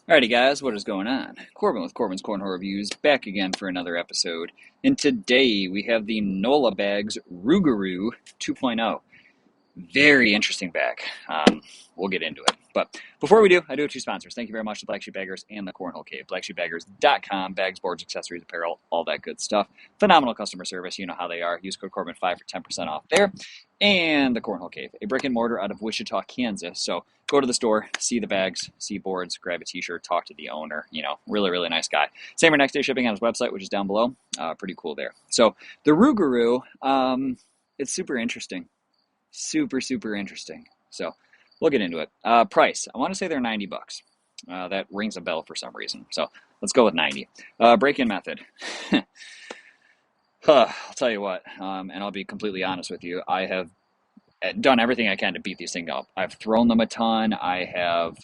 Alrighty guys, what is going on? Corbin with Corbin's Cornhole Reviews, back again for another episode. And today we have the Nola Bags Rougaroo 2.0. Very interesting bag. We'll get into it. But before we do, I do have two sponsors. Thank you very much to Black Sheep Baggers and the Cornhole Cave. BlackSheepBaggers.com, bags, boards, accessories, apparel, all that good stuff. Phenomenal customer service. You know how they are. Use code Corbin5 for 10% off there. And the Cornhole Cave, a brick and mortar out of Wichita, Kansas. So go to the store, see the bags, see boards, grab a t-shirt, talk to the owner. You know, really, really nice guy. Same for next day shipping on his website, which is down below. Pretty cool there. So the Rougaroo, it's super interesting. Super interesting. So we'll get into it. Price, I want to say they're 90 bucks. That rings a bell for some reason. So let's go with 90. Break-in method. I'll tell you what, and I'll be completely honest with you. I have done everything I can to beat these things up. I've thrown them a ton. I've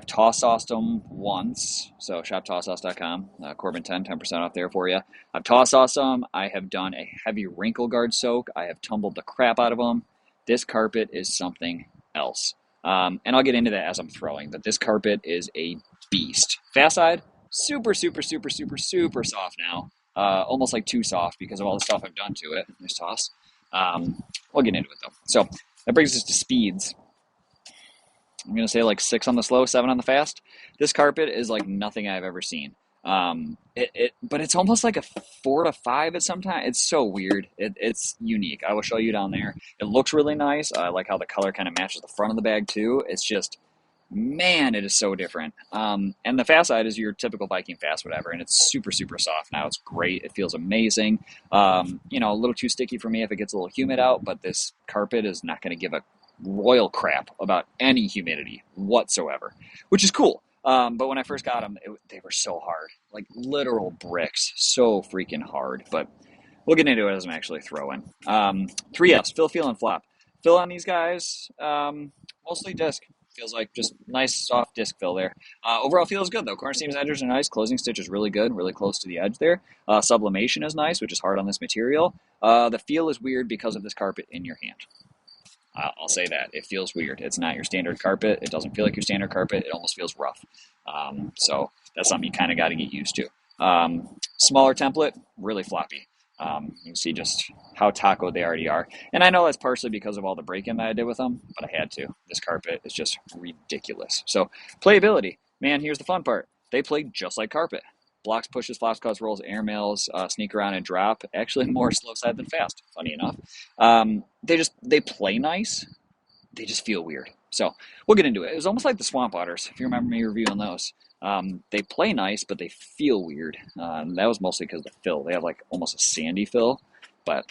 toss-sauced them once. So shoptosssauce.com, Corbin10, 10% off there for you. I've toss-sauced them. I have done a heavy wrinkle guard soak. I have tumbled the crap out of them. This carpet is something else. And I'll get into that as I'm throwing, but this carpet is a beast. Fast side, super soft now. Almost like too soft because of all the stuff I've done to it. Nice toss. We'll get into it though. So that brings us to speeds. I'm going to say like 6 on the slow, 7 on the fast. This carpet is like nothing I've ever seen. But it's almost like a 4 to 5 at some time. It's so weird. It's unique. I will show you down there. It looks really nice. I like how the color kind of matches the front of the bag too. It's just, man, it is so different. And the fast side is your typical Viking fast, whatever, and it's super soft now. It's great. It feels amazing. You know, a little too sticky for me if it gets a little humid out, but this carpet is not going to give a royal crap about any humidity whatsoever, which is cool. But when I first got them, they were so hard, like literal bricks, so freaking hard. But we'll get into it as I'm actually throwing. 3Fs, fill, feel, and flop. Fill on these guys, mostly disc. Feels like just nice soft disc fill there. Overall feels good though. Corner seams and edges are nice. Closing stitch is really good, really close to the edge there. Sublimation is nice, which is hard on this material. The feel is weird because of this carpet in your hand. I'll say that. It feels weird. It's not your standard carpet. It doesn't feel like your standard carpet. It almost feels rough. So that's something you kind of got to get used to. Smaller template, really floppy. You can see just how taco they already are. And I know that's partially because of all the break-in that I did with them, but I had to. This carpet is just ridiculous. So playability. Man, here's the fun part. They play just like carpet. Blocks, pushes, flops, cuts, rolls, airmails, sneak around and drop. Actually more slow side than fast, funny enough. They play nice. They just feel weird. So we'll get into it. It was almost like the Swamp Otters, if you remember me reviewing those. They play nice, but they feel weird. That was mostly because of the fill. They have like almost a sandy fill. But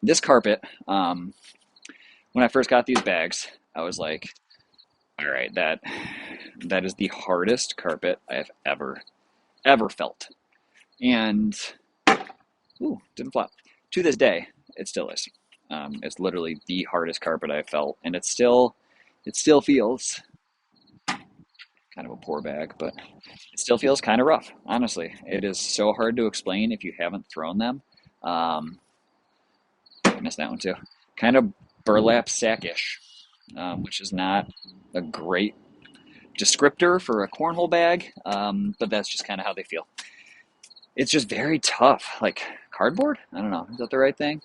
this carpet, when I first got these bags, I was like, all right, that is the hardest carpet I have ever felt. And ooh, didn't flop. To this day, it still is. It's literally the hardest carpet I've felt, and it still feels kind of a poor bag, but it still feels kind of rough. Honestly, it is so hard to explain if you haven't thrown them. I missed that one too. Kind of burlap sackish, which is not a great descriptor for a cornhole bag, but that's just kind of how they feel. It's just very tough, like cardboard. I don't know, is that the right thing?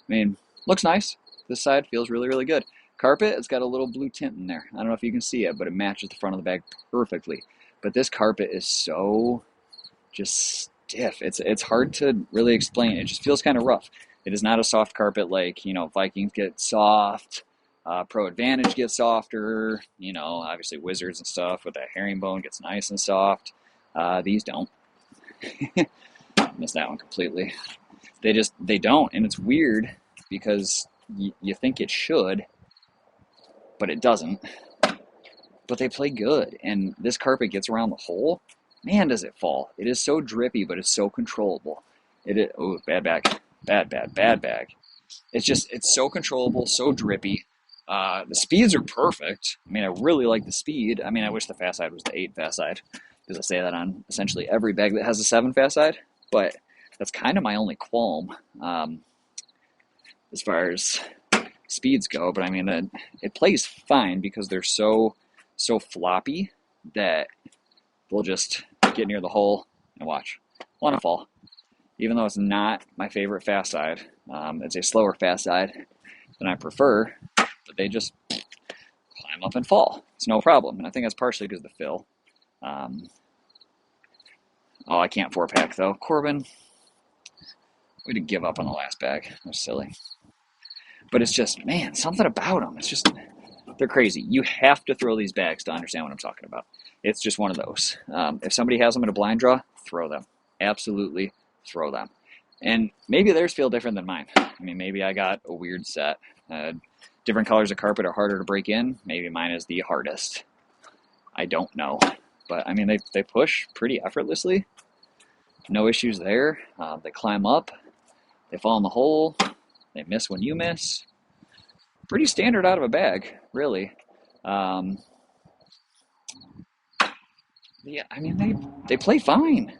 I mean, looks nice. This side feels really good. Carpet, it's got a little blue tint in there. I don't know if you can see it, but it matches the front of the bag perfectly. But this carpet is so just stiff. It's hard to really explain. It just feels kind of rough. It is not a soft carpet like, you know, Vikings get soft. Pro Advantage gets softer, you know, obviously Wizards and stuff with that herringbone gets nice and soft. These don't. Missed that one completely. They don't, and it's weird because you think it should, but it doesn't. But they play good, and this carpet gets around the hole. Man, does it fall. It is so drippy, but it's so controllable. Oh, bad bag. Bad bag. It's so controllable, so drippy. The speeds are perfect. I mean, I really like the speed. I mean, I wish the fast side was the 8 fast side, because I say that on essentially every bag that has a 7 fast side, but that's kind of my only qualm as far as speeds go. But I mean, it plays fine because they're so floppy that they'll just get near the hole and watch. Want to fall. Even though it's not my favorite fast side, it's a slower fast side than I prefer, but they just climb up and fall. It's no problem. And I think that's partially because of the fill. Oh, I can't 4-pack though. Corbin, way to give up on the last bag. That was silly. But it's just, man, something about them. It's just, they're crazy. You have to throw these bags to understand what I'm talking about. It's just one of those. If somebody has them in a blind draw, throw them. Absolutely throw them. And maybe theirs feel different than mine. I mean, maybe I got a weird set. Different colors of carpet are harder to break in. Maybe mine is the hardest. I don't know. But, I mean, they push pretty effortlessly. No issues there. They climb up. They fall in the hole. They miss when you miss. Pretty standard out of a bag, really. Yeah, I mean, they play fine.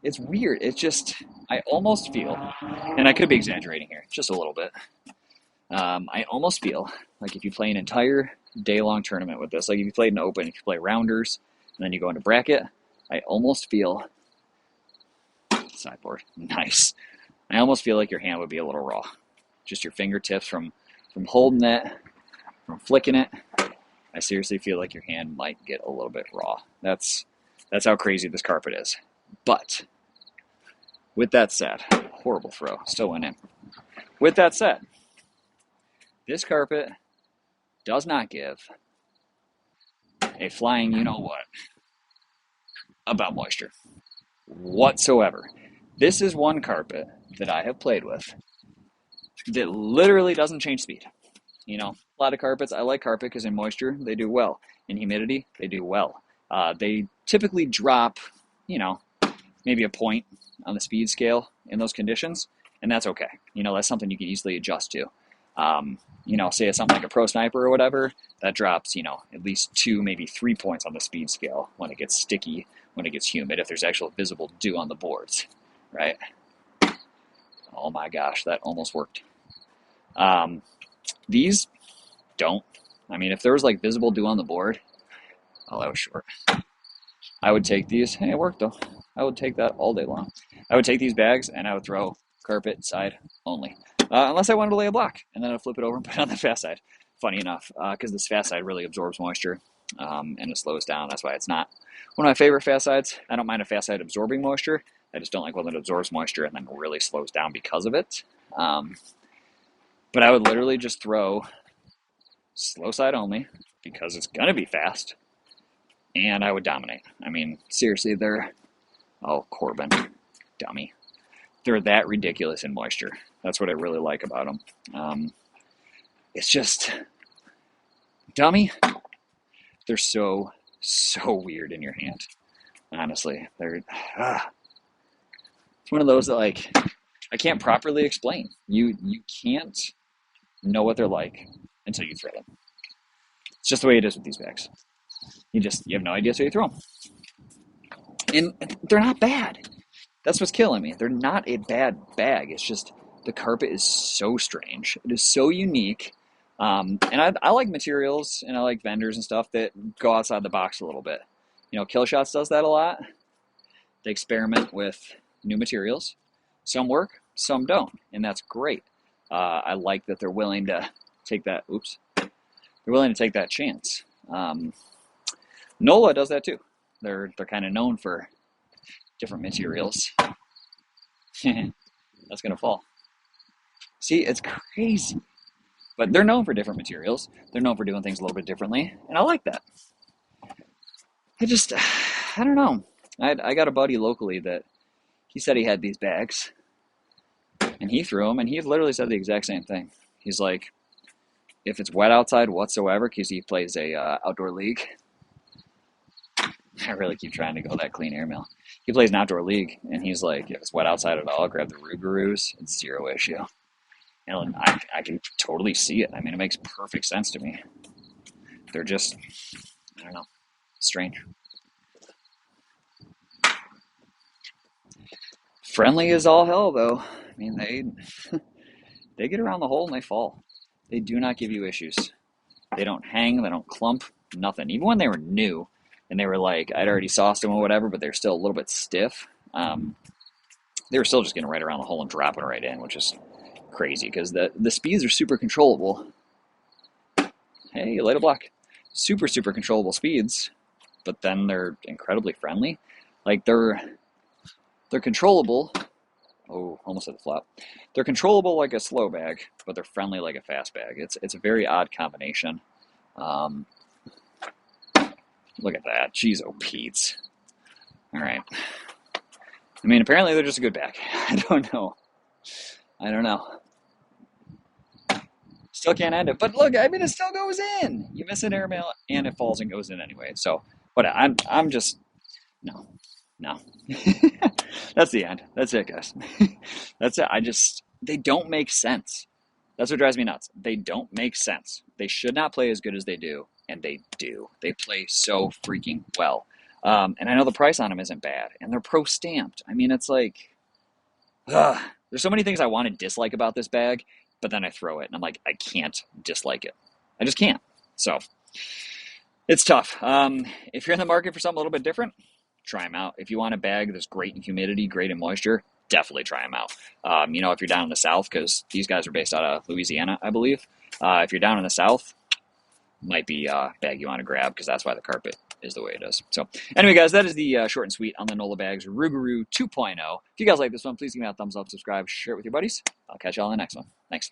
It's weird. It's just, I almost feel, and I could be exaggerating here, just a little bit. I almost feel like if you play an entire day-long tournament with this, like if you played an open, if you play rounders, and then you go into bracket, I almost feel, sideboard, nice. I almost feel like your hand would be a little raw. Just your fingertips from holding it, from flicking it. I seriously feel like your hand might get a little bit raw. That's how crazy this carpet is. But with that said, horrible throw, still went in. With that said, this carpet does not give a flying you-know-what about moisture whatsoever. This is one carpet that I have played with that literally doesn't change speed. You know, a lot of carpets, I like carpet because in moisture, they do well. In humidity, they do well. They typically drop, you know, maybe a point on the speed scale in those conditions, and that's okay. You know, that's something you can easily adjust to. You know, say it's something like a pro sniper or whatever, that drops, you know, at least 2, maybe 3 points on the speed scale when it gets sticky, when it gets humid, if there's actual visible dew on the boards, right? Oh my gosh, that almost worked. These don't. I mean, if there was like visible dew on the board, oh, that was short. I would take these. Hey, it worked though. I would take that all day long. I would take these bags and I would throw carpet side only. Unless I wanted to lay a block, and then I'd flip it over and put it on the fast side. Funny enough, because this fast side really absorbs moisture and it slows down. That's why it's not one of my favorite fast sides. I don't mind a fast side absorbing moisture. I just don't like one that absorbs moisture and then really slows down because of it. But I would literally just throw slow side only because it's going to be fast, and I would dominate. I mean, seriously, oh, Corbin, dummy. They're that ridiculous in moisture. That's what I really like about them. It's just, dummy, they're so weird in your hand. Honestly, it's one of those that, like, I can't properly explain. You can't know what they're like until you throw them. It's just the way it is with these bags. You have no idea until you throw them. And they're not bad. That's what's killing me. They're not a bad bag. It's just the carpet is so strange. It is so unique. And I like materials and I like vendors and stuff that go outside the box a little bit. You know, Killshots does that a lot. They experiment with new materials. Some work, some don't, and that's great. I like that they're willing to take that. They're willing to take that chance. Nola does that too. They're kind of known for different materials. That's gonna fall. See, it's crazy. But they're known for different materials. They're known for doing things a little bit differently, and I like that. I don't know. I got a buddy locally that he said he had these bags, and he threw them, and he literally said the exact same thing. He's like, if it's wet outside whatsoever, because he plays a outdoor league. I really keep trying to go that clean air mill. He plays an outdoor league, and he's like, if it's wet outside at all, grab the Rougaroos. It's zero issue. And I can totally see it. I mean, it makes perfect sense to me. They're just, I don't know, strange. Friendly as all hell, though. I mean, they get around the hole and they fall. They do not give you issues. They don't hang, they don't clump, nothing. Even when they were new, and they were like, I'd already sauced them or whatever, but they're still a little bit stiff. They were still just getting right around the hole and dropping right in, which is crazy because the speeds are super controllable. Hey, light a block. Super controllable speeds, but then they're incredibly friendly. Like they're controllable. Oh, almost hit the flop. They're controllable like a slow bag, but they're friendly like a fast bag. It's a very odd combination. Um, Look at that. Jeez, oh Pete's. All right. I mean, apparently they're just a good bag. I don't know. I don't know. Still can't end it. But look, I mean, it still goes in. You miss an airmail and it falls and goes in anyway. So, but I'm just no, no. That's the end. That's it, guys. That's it. They don't make sense. That's what drives me nuts. They don't make sense. They should not play as good as they do, and they do. They play so freaking well. And I know the price on them isn't bad, and they're pro stamped. I mean, it's like, ugh, there's so many things I want to dislike about this bag, but then I throw it, and I'm like, I can't dislike it. I just can't. So it's tough. If you're in the market for something a little bit different, try them out. If you want a bag that's great in humidity, great in moisture, definitely try them out. If you're down in the South, because these guys are based out of Louisiana, I believe. If you're down in the South, might be a bag you want to grab because that's why the carpet is the way it is. So anyway, guys, that is the short and sweet on the Nola bags Rougaroo 2.0. If you guys like this one, please give me a thumbs up, subscribe, share it with your buddies. I'll catch y'all on the next one. Thanks.